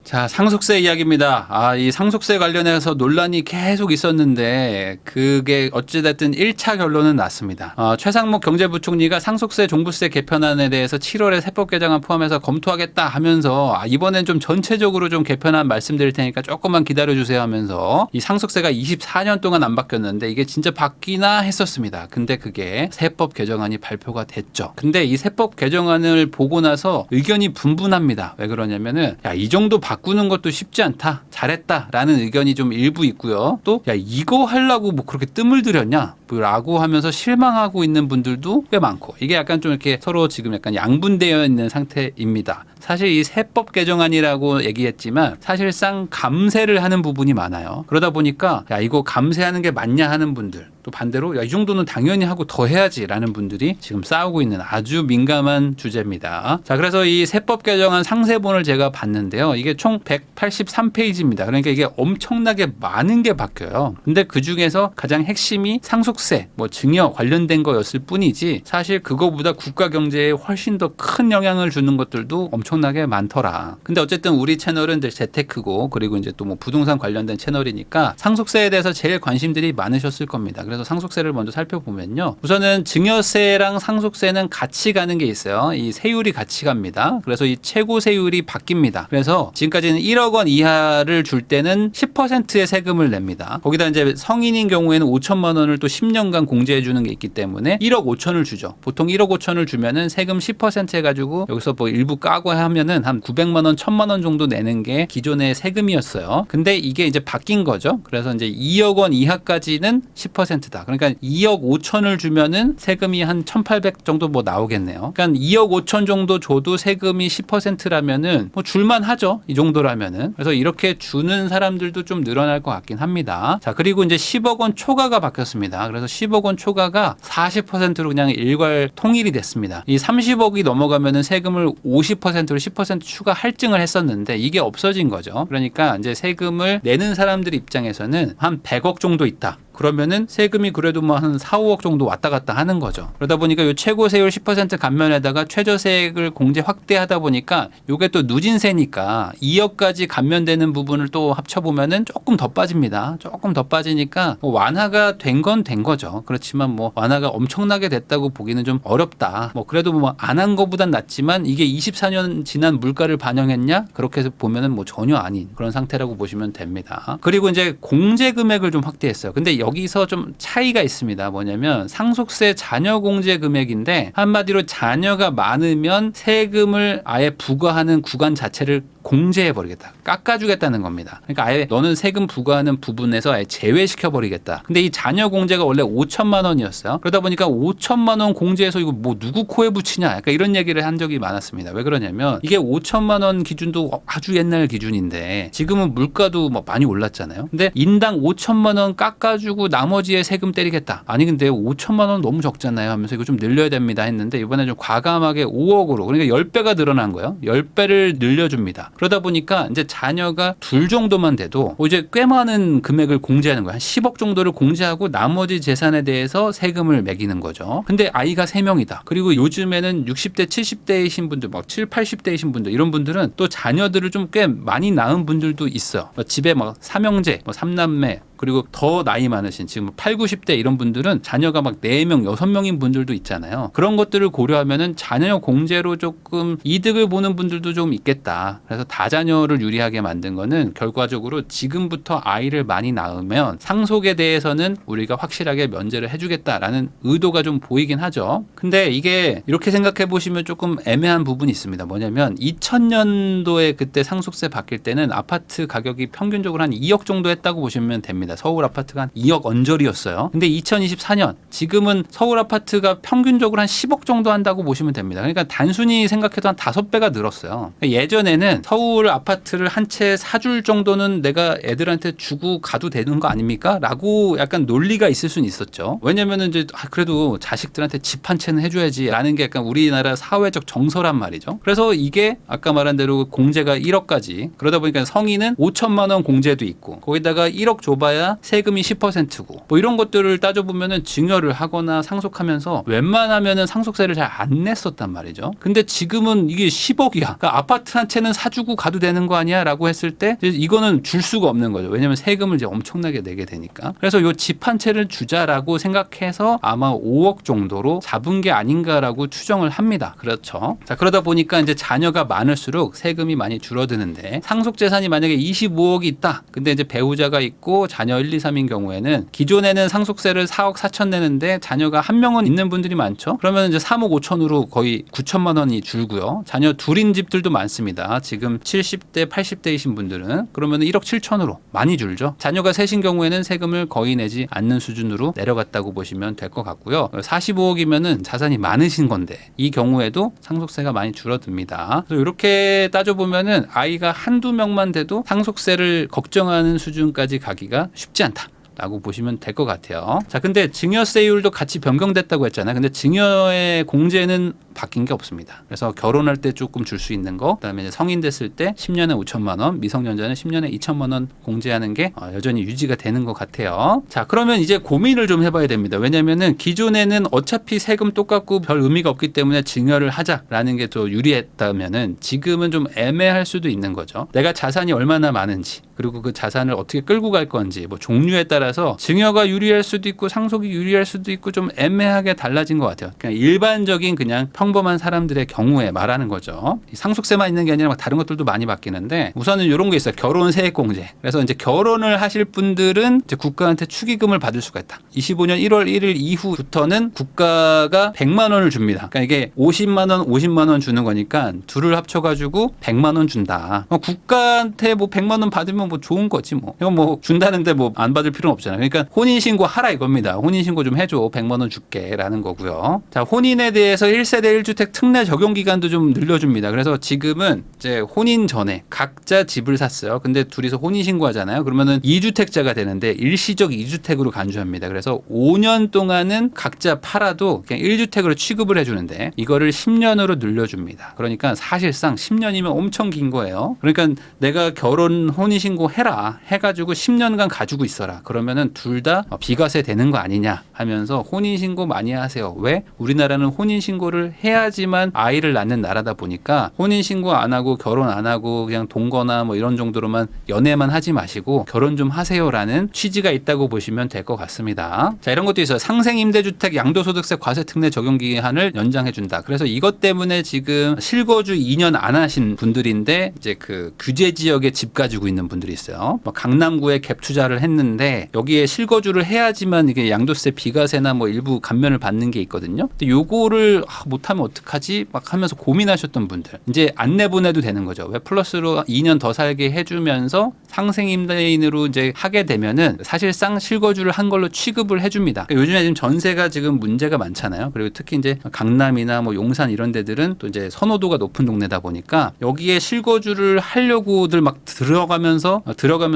자, 상속세 이야기입니다. 이 상속세 관련해서 논란이 계속 있었는데 그게 어찌됐든 1차 결론은 났습니다. 최상목 경제부총리가 상속세 종부세 개편안에 대해서 7월에 세법 개정안 포함해서 검토하겠다 하면서 이번엔 좀 전체적으로 좀 개편안 말씀드릴 테니까 조금만 기다려주세요 하면서 이 상속세가 24년 동안 안 바뀌었는데 이게 진짜 바뀌나 했었습니다. 근데 그게 세법 개정안이 발표가 됐죠. 근데 이 세법 개정안을 보고 나서 의견이 분분합니다. 왜 그러냐면은 이 정도 바꾸는 것도 쉽지 않다. 잘했다라는 의견이 좀 일부 있고요. 또 이거 하려고 뭐 그렇게 뜸을 들였냐? 라고 하면서 실망하고 있는 분들도 꽤 많고 이게 약간 좀 이렇게 서로 지금 약간 양분되어 있는 상태입니다. 사실 이 세법 개정안이라고 얘기했지만 사실상 감세를 하는 부분이 많아요. 그러다 보니까 이거 감세하는 게 맞냐 하는 분들 또 반대로 이 정도는 당연히 하고 더 해야지라는 분들이 지금 싸우고 있는 아주 민감한 주제입니다. 자, 그래서 이 세법 개정안 상세본을 제가 봤는데요. 이게 총 183페이지입니다. 그러니까 이게 엄청나게 많은 게 바뀌어요. 근데 그 중에서 가장 핵심이 상속세, 증여 관련된 거였을 뿐이지 사실 그거보다 국가 경제에 훨씬 더 큰 영향을 주는 것들도 엄청나게 많더라. 근데 어쨌든 우리 채널은 재테크고 그리고 이제 또 부동산 관련된 채널이니까 상속세에 대해서 제일 관심들이 많으셨을 겁니다. 그래서 상속세를 먼저 살펴보면요. 우선은 증여세랑 상속세는 같이 가는 게 있어요. 이 세율이 같이 갑니다. 그래서 이 최고 세율이 바뀝니다. 그래서 지금까지는 1억 원 이하를 줄 때는 10%의 세금을 냅니다. 거기다 이제 성인인 경우에는 5천만 원을 또 10년간 공제해 주는 게 있기 때문에 1억 5천을 주죠. 보통 1억 5천을 주면은 세금 10% 해가지고 여기서 일부 까고 하면은 한 900만 원, 1000만 원 정도 내는 게 기존의 세금이었어요. 근데 이게 이제 바뀐 거죠. 그래서 이제 2억 원 이하까지는 10%다. 그러니까 2억 5천을 주면은 세금이 한 1,800 정도 나오겠네요. 그러니까 2억 5천 정도 줘도 세금이 10%라면은 줄만 하죠. 이 정도라면은. 그래서 이렇게 주는 사람들도 좀 늘어날 것 같긴 합니다. 자, 그리고 이제 10억 원 초과가 바뀌었습니다. 그래서 10억 원 초과가 40%로 그냥 일괄 통일이 됐습니다. 이 30억이 넘어가면은 세금을 50%로 10% 추가 할증을 했었는데 이게 없어진 거죠. 그러니까 이제 세금을 내는 사람들 입장에서는 한 100억 정도 있다. 그러면은 세금이 그래도 한 4, 5억 정도 왔다 갔다 하는 거죠. 그러다 보니까 요 최고 세율 10% 감면에다가 최저세액을 공제 확대하다 보니까 요게 또 누진세니까 2억까지 감면되는 부분을 또 합쳐보면은 조금 더 빠집니다. 조금 더 빠지니까 완화가 된 건 된 거죠. 그렇지만 완화가 엄청나게 됐다고 보기는 좀 어렵다. 그래도 안 한 거보단 낫지만 이게 24년 지난 물가를 반영했냐? 그렇게 해서 보면은 전혀 아닌 그런 상태라고 보시면 됩니다. 그리고 이제 공제 금액을 좀 확대했어요. 근데 여기서 좀 차이가 있습니다. 뭐냐면 상속세 자녀 공제 금액인데 한마디로 자녀가 많으면 세금을 아예 부과하는 구간 자체를 공제해버리겠다. 깎아주겠다는 겁니다. 그러니까 아예 너는 세금 부과하는 부분에서 아예 제외시켜버리겠다. 근데 이 자녀 공제가 원래 5천만 원이었어요. 그러다 보니까 5천만 원 공제해서 이거 누구 코에 붙이냐. 약간 이런 얘기를 한 적이 많았습니다. 왜 그러냐면 이게 5천만 원 기준도 아주 옛날 기준인데 지금은 물가도 많이 올랐잖아요. 근데 인당 5천만 원 깎아주고 나머지에 세금 때리겠다. 아니 근데 5천만 원 너무 적잖아요 하면서 이거 좀 늘려야 됩니다 했는데 이번에 좀 과감하게 5억으로 그러니까 10배가 늘어난 거예요. 10배를 늘려줍니다. 그러다 보니까 이제 자녀가 둘 정도만 돼도 이제 꽤 많은 금액을 공제하는 거예요. 한 10억 정도를 공제하고 나머지 재산에 대해서 세금을 매기는 거죠. 근데 아이가 3명이다. 그리고 요즘에는 60대, 70대이신 분들, 70, 80대이신 분들 이런 분들은 또 자녀들을 좀 꽤 많이 낳은 분들도 있어요. 집에 삼형제, 3남매 그리고 더 나이 많으신 지금 8, 90대 이런 분들은 자녀가 4명, 6명인 분들도 있잖아요. 그런 것들을 고려하면은 자녀 공제로 조금 이득을 보는 분들도 좀 있겠다. 그래서 다자녀를 유리하게 만든 거는 결과적으로 지금부터 아이를 많이 낳으면 상속에 대해서는 우리가 확실하게 면제를 해주겠다라는 의도가 좀 보이긴 하죠. 근데 이게 이렇게 생각해 보시면 조금 애매한 부분이 있습니다. 뭐냐면 2000년도에 그때 상속세 바뀔 때는 아파트 가격이 평균적으로 한 2억 정도 했다고 보시면 됩니다. 서울 아파트가 한 2억 언저리였어요. 근데 2024년 지금은 서울 아파트가 평균적으로 한 10억 정도 한다고 보시면 됩니다. 그러니까 단순히 생각해도 한 5배가 늘었어요. 예전에는 서울 아파트를 한 채 사줄 정도는 내가 애들한테 주고 가도 되는 거 아닙니까? 라고 약간 논리가 있을 수는 있었죠. 왜냐면은 이제 그래도 자식들한테 집 한 채는 해줘야지 라는 게 약간 우리나라 사회적 정서란 말이죠. 그래서 이게 아까 말한 대로 공제가 1억까지 그러다 보니까 성인은 5천만 원 공제도 있고 거기다가 1억 줘봐야 배우자야 세금이 10%고 뭐 이런 것들을 따져보면은 증여를 하거나 상속하면서 웬만하면은 상속세를 잘 안 냈었단 말이죠. 근데 지금은 이게 10억이야. 그러니까 아파트 한 채는 사주고 가도 되는 거 아니야? 라고 했을 때 이거는 줄 수가 없는 거죠. 왜냐면 세금을 이제 엄청나게 내게 되니까. 그래서 요 집 한 채를 주자라고 생각해서 아마 5억 정도로 잡은 게 아닌가라고 추정을 합니다. 그렇죠. 자, 그러다 보니까 이제 자녀가 많을수록 세금이 많이 줄어드는데 상속 재산이 만약에 25억이 있다. 근데 이제 배우자가 있고 자녀 1, 2, 3인 경우에는 기존에는 상속세를 4억 4천 내는데 자녀가 한 명은 있는 분들이 많죠. 그러면 이제 3억 5천으로 거의 9천만 원이 줄고요. 자녀 둘인 집들도 많습니다. 지금 70대, 80대이신 분들은 그러면 1억 7천으로 많이 줄죠. 자녀가 셋인 경우에는 세금을 거의 내지 않는 수준으로 내려갔다고 보시면 될 것 같고요. 45억이면은 자산이 많으신 건데 이 경우에도 상속세가 많이 줄어듭니다. 그래서 이렇게 따져보면은 아이가 한두 명만 돼도 상속세를 걱정하는 수준까지 가기가 쉽지 않다. 라고 보시면 될 것 같아요. 자, 근데 증여세율도 같이 변경됐다고 했잖아요. 근데 증여의 공제는 바뀐 게 없습니다. 그래서 결혼할 때 조금 줄 수 있는 거, 그다음에 이제 성인 됐을 때 10년에 5천만 원, 미성년자는 10년에 2천만 원 공제하는 게 여전히 유지가 되는 것 같아요. 자, 그러면 이제 고민을 좀 해봐야 됩니다. 왜냐면은 기존에는 어차피 세금 똑같고 별 의미가 없기 때문에 증여를 하자라는 게 더 유리했다면은 지금은 좀 애매할 수도 있는 거죠. 내가 자산이 얼마나 많은지, 그리고 그 자산을 어떻게 끌고 갈 건지, 뭐 종류에 따라서 증여가 유리할 수도 있고 상속이 유리할 수도 있고 좀 애매하게 달라진 것 같아요. 그냥 일반적인 그냥 평범한 사람들의 경우에 말하는 거죠. 상속세만 있는 게 아니라 다른 것들도 많이 바뀌는데 우선은 이런 게 있어요. 결혼 세액공제. 그래서 이제 결혼을 하실 분들은 이제 국가한테 축의금을 받을 수가 있다. 25년 1월 1일 이후부터는 국가가 100만 원을 줍니다. 그러니까 이게 50만 원, 50만 원 주는 거니까 둘을 합쳐가지고 100만 원 준다. 국가한테 뭐 100만 원 받으면 뭐 좋은 거지 뭐. 이건 뭐 준다는데 뭐 안 받을 필요는 없잖아요. 그러니까 혼인신고 하라 이겁니다. 혼인신고 좀 해줘. 100만 원 줄게 라는 거고요. 자, 혼인에 대해서 1세대 1주택 특례 적용 기간도 좀 늘려줍니다. 그래서 지금은 이제 혼인 전에 각자 집을 샀어요. 근데 둘이서 혼인신고 하잖아요. 그러면은 2주택자가 되는데 일시적 2주택으로 간주합니다. 그래서 5년 동안은 각자 팔아도 그냥 1주택으로 취급을 해주는데 이거를 10년으로 늘려줍니다. 그러니까 사실상 10년이면 엄청 긴 거예요. 그러니까 내가 결혼 혼인신고 해라 해가지고 10년간 가지고 있어라. 그러면은 둘 다 비과세 되는 거 아니냐 하면서 혼인신고 많이 하세요. 왜? 우리나라는 혼인신고를 해야지만 아이를 낳는 나라다 보니까 혼인신고 안 하고 결혼 안 하고 그냥 동거나 뭐 이런 정도로만 연애만 하지 마시고 결혼 좀 하세요라는 취지가 있다고 보시면 될 것 같습니다. 자, 이런 것도 있어요. 상생임대주택 양도소득세 과세특례 적용기한을 연장해준다. 그래서 이것 때문에 지금 실거주 2년 안 하신 분들인데 이제 그 규제 지역에 집 가지고 있는 분들이 있어요. 뭐 강남구에 갭 투자를 했는데 여기에 실거주를 해야지만 이게 양도세 비과세나 뭐 일부 감면을 받는 게 있거든요. 근데 요거를 못하면 어떡하지? 막 하면서 고민하셨던 분들 이제 안 내보내도 되는 거죠. 왜 플러스로 2년 더 살게 해주면서 상생임대인으로 이제 하게 되면은 사실상 실거주를 한 걸로 취급을 해줍니다. 그러니까 요즘에 지금 전세가 지금 문제가 많잖아요. 그리고 특히 이제 강남이나 뭐 용산 이런 데들은 또 이제 선호도가 높은 동네다 보니까 여기에 실거주를 하려고들 막 들어가면서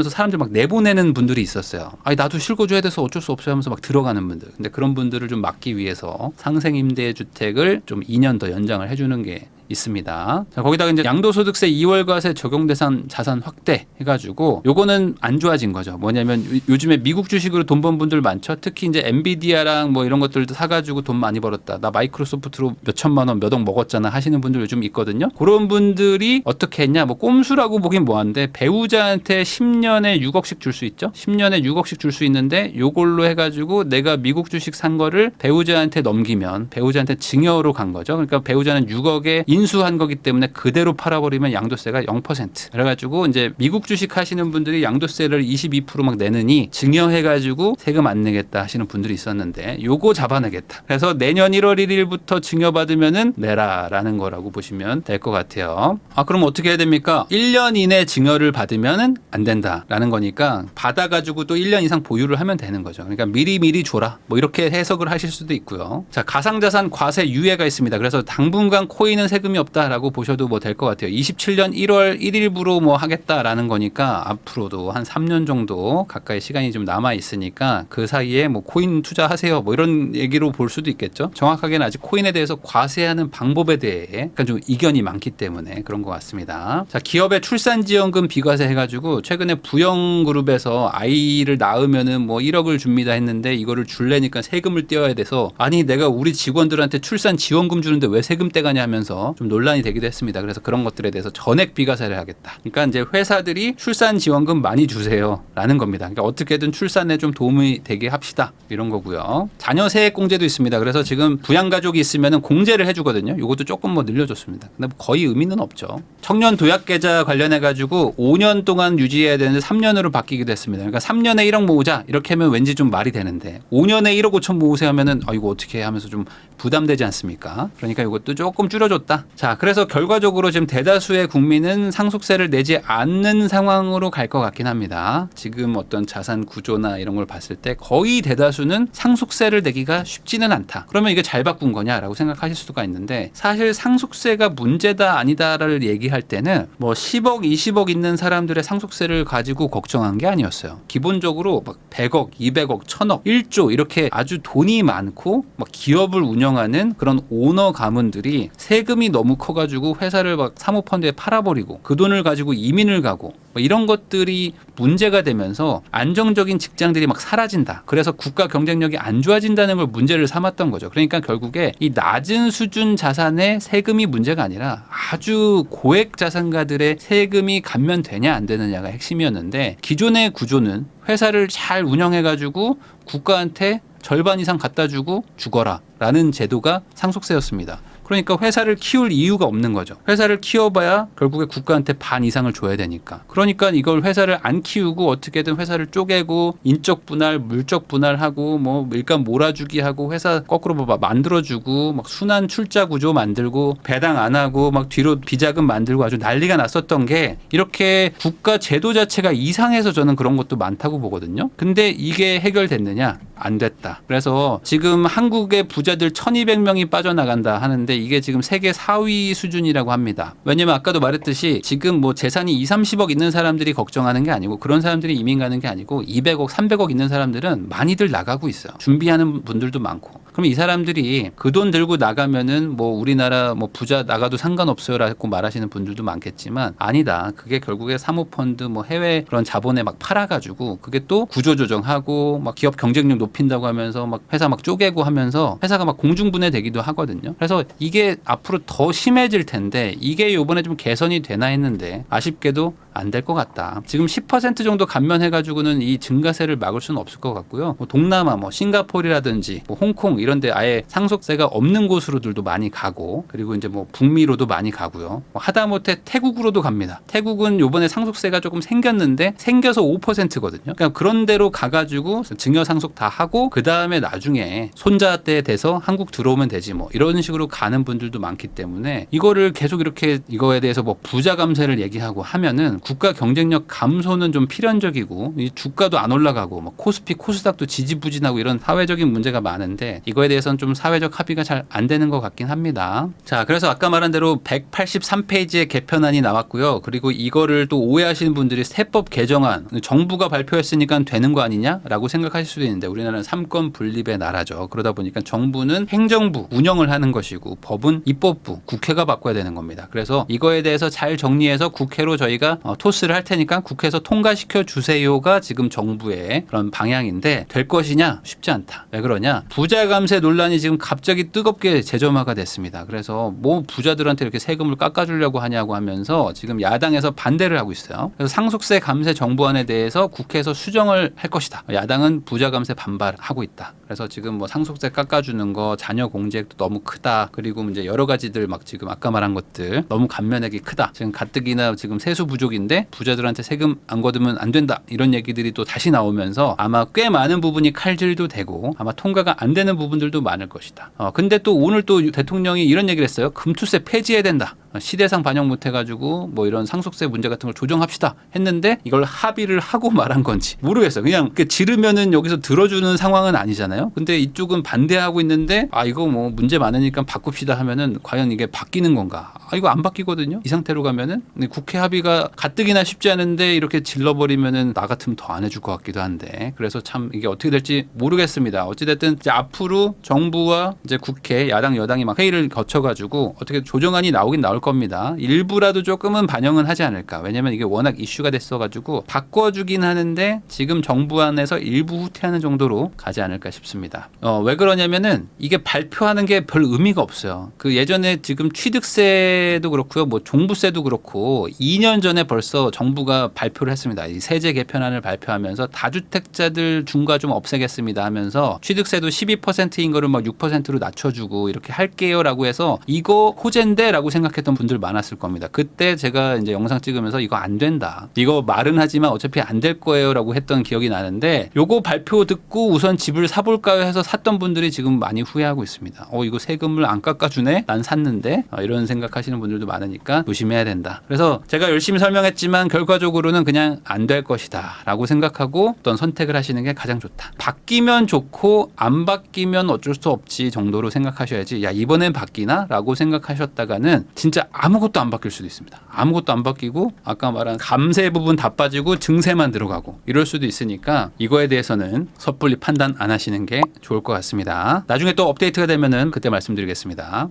사람들 막 내보내는 분들이 있었어요. 아니 나도 실거주 해야 돼서 어쩔 수 없어요 하면서 막 들어가는 분들. 근데 그런 분들을 좀 막기 위해서 상생임대주택을 좀 2년 더 연장을 해주는 게 있습니다. 자, 거기다가 이제 양도소득세 2월 과세 적용 대상 자산 확대 해가지고 요거는 안 좋아진 거죠. 뭐냐면 요즘에 미국 주식으로 돈 번 분들 많죠. 특히 이제 엔비디아랑 뭐 이런 것들도 사가지고 돈 많이 벌었다. 나 마이크로소프트로 몇 천만 원, 몇 억 먹었잖아 하시는 분들 요즘 있거든요. 그런 분들이 어떻게 했냐? 뭐 꼼수라고 보긴 뭐한데 배우자한테 10년에 6억씩 줄 수 있죠. 10년에 6억씩 줄 수 있는데 요걸로 해가지고 내가 미국 주식 산 거를 배우자한테 넘기면 배우자한테 증여로 간 거죠. 그러니까 배우자는 6억에 인수한 거기 때문에 그대로 팔아버리면 양도세가 0%. 그래가지고 이제 미국 주식 하시는 분들이 양도세를 22% 막 내느니 증여해가지고 세금 안 내겠다 하시는 분들이 있었는데 요거 잡아내겠다. 그래서 내년 1월 1일부터 증여받으면은 내라라는 거라고 보시면 될 것 같아요. 그럼 어떻게 해야 됩니까? 1년 이내 증여를 받으면은 안 된다라는 거니까 받아가지고 또 1년 이상 보유를 하면 되는 거죠. 그러니까 미리 줘라. 뭐 이렇게 해석을 하실 수도 있고요. 자, 가상자산 과세 유예가 있습니다. 그래서 당분간 코인은 세금 세금이 없다라고 보셔도 뭐 될 것 같아요. 27년 1월 1일부로 뭐 하겠다라는 거니까 앞으로도 한 3년 정도 가까이 시간이 좀 남아 있으니까 그 사이에 뭐 코인 투자하세요 뭐 이런 얘기로 볼 수도 있겠죠. 정확하게는 아직 코인에 대해서 과세하는 방법에 대해 약간 좀 이견이 많기 때문에 그런 것 같습니다. 자, 기업의 출산지원금 비과세 해가지고 최근에 부영그룹에서 아이를 낳으면은 뭐 1억을 줍니다 했는데 이거를 줄래니까 세금을 떼어야 돼서 아니 내가 우리 직원들한테 출산 지원금 주는데 왜 세금 떼가냐 하면서 좀 논란이 되기도 했습니다. 그래서 그런 것들에 대해서 전액 비과세를 하겠다. 그러니까 이제 회사들이 출산 지원금 많이 주세요라는 겁니다. 그러니까 어떻게든 출산에 좀 도움이 되게 합시다 이런 거고요. 자녀 세액 공제도 있습니다. 그래서 지금 부양 가족이 있으면은 공제를 해주거든요. 이것도 조금 뭐 늘려줬습니다. 근데 뭐 거의 의미는 없죠. 청년 도약 계좌 관련해 가지고 5년 동안 유지해야 되는데 3년으로 바뀌기도 했습니다. 그러니까 3년에 1억 모으자 이렇게 하면 왠지 좀 말이 되는데 5년에 1억 5천 모으세요 하면은 이거 어떻게 해 하면서 좀 부담되지 않습니까? 그러니까 이것도 조금 줄여줬다. 자, 그래서 결과적으로 지금 대다수의 국민은 상속세를 내지 않는 상황으로 갈 것 같긴 합니다. 지금 어떤 자산 구조나 이런 걸 봤을 때 거의 대다수는 상속세를 내기가 쉽지는 않다. 그러면 이게 잘 바꾼 거냐라고 생각하실 수가 있는데 사실 상속세가 문제다 아니다를 얘기할 때는 뭐 10억, 20억 있는 사람들의 상속세를 가지고 걱정한 게 아니었어요. 기본적으로 막 100억, 200억, 1000억, 1조 이렇게 아주 돈이 많고 막 기업을 운영하는 그런 오너 가문들이 세금이 너무 커가지고 회사를 막 사모펀드에 팔아버리고 그 돈을 가지고 이민을 가고 뭐 이런 것들이 문제가 되면서 안정적인 직장들이 막 사라진다. 그래서 국가 경쟁력이 안 좋아진다는 걸 문제를 삼았던 거죠. 그러니까 결국에 이 낮은 수준 자산의 세금이 문제가 아니라 아주 고액 자산가들의 세금이 감면되냐 안 되느냐가 핵심이었는데 기존의 구조는 회사를 잘 운영해가지고 국가한테 절반 이상 갖다 주고 죽어라 라는 제도가 상속세였습니다. 그러니까 회사를 키울 이유가 없는 거죠. 회사를 키워봐야 결국에 국가한테 반 이상을 줘야 되니까. 그러니까 이걸 회사를 안 키우고 어떻게든 회사를 쪼개고 인적 분할, 물적 분할하고 뭐 일감 몰아주기 하고 회사 거꾸로 만들어주고 막 순환 출자 구조 만들고 배당 안 하고 막 뒤로 비자금 만들고 아주 난리가 났었던 게 이렇게 국가 제도 자체가 이상해서 저는 그런 것도 많다고 보거든요. 근데 이게 해결됐느냐? 안 됐다. 그래서 지금 한국의 부자들 1200명이 빠져나간다 하는데 이게 지금 세계 4위 수준이라고 합니다. 왜냐면 아까도 말했듯이 지금 뭐 재산이 2, 30억 있는 사람들이 걱정하는 게 아니고 그런 사람들이 이민 가는 게 아니고 200억, 300억 있는 사람들은 많이들 나가고 있어요. 준비하는 분들도 많고. 그럼 이 사람들이 그 돈 들고 나가면은 뭐 우리나라 뭐 부자 나가도 상관없어요라고 말하시는 분들도 많겠지만 아니다. 그게 결국에 사모펀드 뭐 해외 그런 자본에 막 팔아가지고 그게 또 구조조정하고 막 기업 경쟁력 높인다고 하면서 막 회사 막 쪼개고 하면서 회사가 막 공중분해되기도 하거든요. 그래서 이게 앞으로 더 심해질 텐데 이게 이번에 좀 개선이 되나 했는데 아쉽게도 안 될 것 같다. 지금 10% 정도 감면해가지고는 이 증가세를 막을 수는 없을 것 같고요. 뭐 동남아, 뭐 싱가포르라든지 뭐 홍콩 이런데 아예 상속세가 없는 곳으로들도 많이 가고 그리고 이제 뭐 북미로도 많이 가고요. 뭐 하다못해 태국으로도 갑니다. 태국은 이번에 상속세가 조금 생겼는데 생겨서 5%거든요. 그러니까 그런 데로 가가지고 증여 상속 다 하고 그 다음에 나중에 손자 때 돼서 한국 들어오면 되지 뭐 이런 식으로 가는 분들도 많기 때문에 이거를 계속 이렇게 이거에 대해서 뭐 부자 감세를 얘기하고 하면은 국가 경쟁력 감소는 좀 필연적이고 이 주가도 안 올라가고 뭐 코스피 코스닥도 지지부진하고 이런 사회적인 문제가 많은데 이거에 대해서는 좀 사회적 합의가 잘 안 되는 것 같긴 합니다. 자, 그래서 아까 말한 대로 183페이지의 개편안이 나왔고요. 그리고 이거를 또 오해하시는 분들이 세법 개정안 정부가 발표했으니까 되는 거 아니냐라고 생각하실 수도 있는데 우리나라는 삼권 분립의 나라죠. 그러다 보니까 정부는 행정부 운영을 하는 것이고 법은 입법부 국회가 바꿔야 되는 겁니다. 그래서 이거에 대해서 잘 정리해서 국회로 저희가 토스를 할 테니까 국회에서 통과시켜 주세요가 지금 정부의 그런 방향인데 될 것이냐? 쉽지 않다. 왜 그러냐? 부자 감세 논란이 지금 갑자기 뜨겁게 재점화가 됐습니다. 그래서 뭐 부자들한테 이렇게 세금을 깎아주려고 하냐고 하면서 지금 야당에서 반대를 하고 있어요. 그래서 상속세 감세 정부안에 대해서 국회에서 수정을 할 것이다. 야당은 부자 감세 반발하고 있다. 그래서 지금 뭐 상속세 깎아주는 거, 자녀 공제액도 너무 크다. 그리고 이제 여러 가지들 막 지금 아까 말한 것들 너무 감면액이 크다. 지금 가뜩이나 지금 세수 부족인데 부자들한테 세금 안 걷으면 안 된다. 이런 얘기들이 또 다시 나오면서 아마 꽤 많은 부분이 칼질도 되고 아마 통과가 안 되는 부분들도 많을 것이다. 근데 또 오늘 또 대통령이 이런 얘기를 했어요. 금투세 폐지해야 된다. 시대상 반영 못 해가지고 뭐 이런 상속세 문제 같은 걸 조정합시다 했는데 이걸 합의를 하고 말한 건지 모르겠어요. 그냥 지르면은 여기서 들어주는 상황은 아니잖아요. 근데 이쪽은 반대하고 있는데 이거 뭐 문제 많으니까 바꿉시다 하면은 과연 이게 바뀌는 건가? 이거 안 바뀌거든요. 이 상태로 가면은 국회 합의가 가뜩이나 쉽지 않은데 이렇게 질러버리면은 나 같으면 더 안 해줄 것 같기도 한데 그래서 참 이게 어떻게 될지 모르겠습니다. 어찌됐든 이제 앞으로 정부와 이제 국회 야당 여당이 막 회의를 거쳐가지고 어떻게 조정안이 나오긴 나올 겁니다. 일부라도 조금은 반영은 하지 않을까. 왜냐면 이게 워낙 이슈가 됐어가지고 바꿔주긴 하는데 지금 정부 안에서 일부 후퇴하는 정도로 가지 않을까 싶습니다. 왜 그러냐면은 이게 발표하는 게 별 의미가 없어요. 그 예전에 지금 취득세도 그렇고요, 뭐 종부세도 그렇고 2년 전에 벌써 정부가 발표를 했습니다. 이 세제 개편안을 발표하면서 다주택자들 중과 좀 없애겠습니다 하면서 취득세도 12%인 거를 막 6%로 낮춰주고 이렇게 할게요라고 해서 이거 호재인데라고 생각했던 분들 많았을 겁니다. 그때 제가 이제 영상 찍으면서 이거 안 된다. 이거 말은 하지만 어차피 안 될 거예요라고 했던 기억이 나는데 요거 발표 듣고 우선 집을 사볼까요 해서 샀던 분들이 지금 많이 후회하고 있습니다. 이거 세금을 안 깎아주네? 난 샀는데 이런 생각하시는 분들도 많으니까 조심해야 된다. 그래서 제가 열심히 설명했지만 결과적으로는 그냥 안 될 것이다 라고 생각하고 어떤 선택을 하시는 게 가장 좋다. 바뀌면 좋고 안 바뀌면 어쩔 수 없지 정도로 생각하셔야지 야 이번엔 바뀌나? 라고 생각하셨다가는 진짜 아무것도 안 바뀔 수도 있습니다. 아무것도 안 바뀌고 아까 말한 감세 부분 다 빠지고 증세만 들어가고 이럴 수도 있으니까 이거에 대해서는 섣불리 판단 안 하시는 게 좋을 것 같습니다. 나중에 또 업데이트가 되면은 그때 말씀드리겠습니다.